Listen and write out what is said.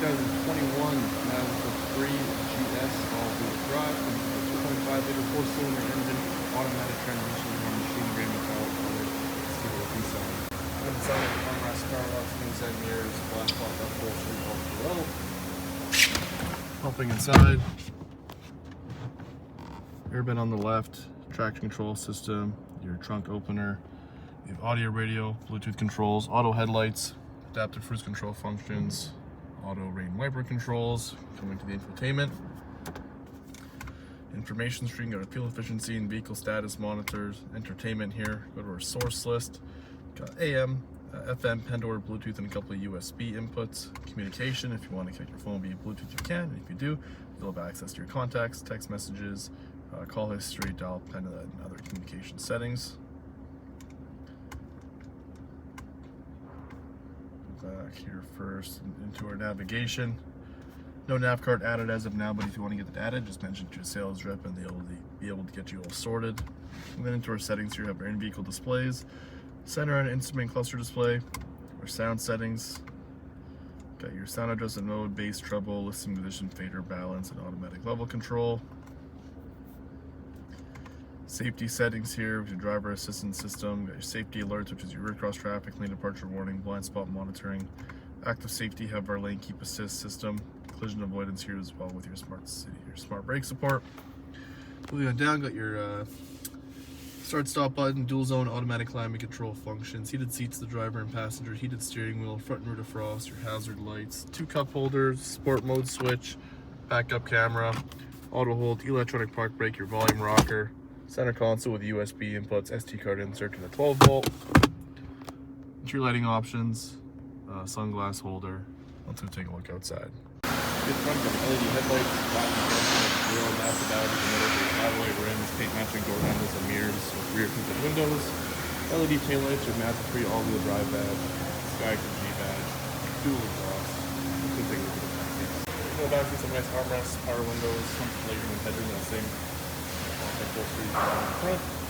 2021 Mazda 3 GS all-wheel drive, 2.5-liter four-cylinder engine, automatic transmission, and machine grade metallic color. Let's see what's inside. Inside, armrest, car locks, inside mirrors, glass block upholstery, all the level. Helping inside. Airbed on the left, traction control system, your trunk opener. You have audio, radio, Bluetooth controls, auto headlights, adaptive cruise control functions, auto rain wiper controls, coming to the infotainment. Information screen, got our fuel efficiency and vehicle status monitors, entertainment here, go to our source list, got AM, FM, Pandora, Bluetooth, and a couple of USB inputs. Communication, if you want to connect your phone via Bluetooth, you can, and if you do, you'll have access to your contacts, text messages, call history, dial pen, and other communication settings. Back here first into our navigation. No nav card added as of now, but if you want to get it added, just mention to your sales rep and they'll be able to get you all sorted. And then into our settings here, we have our in-vehicle displays, center and instrument cluster display, our sound settings, got your sound adjustment mode, bass, treble, listening position, fader, balance, and automatic level control. Safety settings here with your driver assistance system, got your safety alerts, which is your rear cross traffic, lane departure warning, blind spot monitoring. Active safety, have our lane keep assist system, collision avoidance here as well with your smart brake support. Moving on down, got your start stop button, dual zone automatic climate control functions, heated seats to the driver and passenger, heated steering wheel, front and rear defrost, your hazard lights, 2 cup holders, sport mode switch, backup camera, auto hold, electronic park brake, your volume rocker, center console with USB inputs, SD card insert, and a 12 volt. Interior lighting options, sunglass holder. Let's go take a look outside. Good front, got LED headlights, black and grill, Mazda AWD emitters, alloy rims, paint matching door handles and mirrors with rear tinted windows, LED taillights with Mazda3 all-wheel drive badge, Sky G badge, dual exhaust. Let's go take a look at the back seats. Go back to some nice armrests, power windows, some legroom and headroom, that same upholstery in front.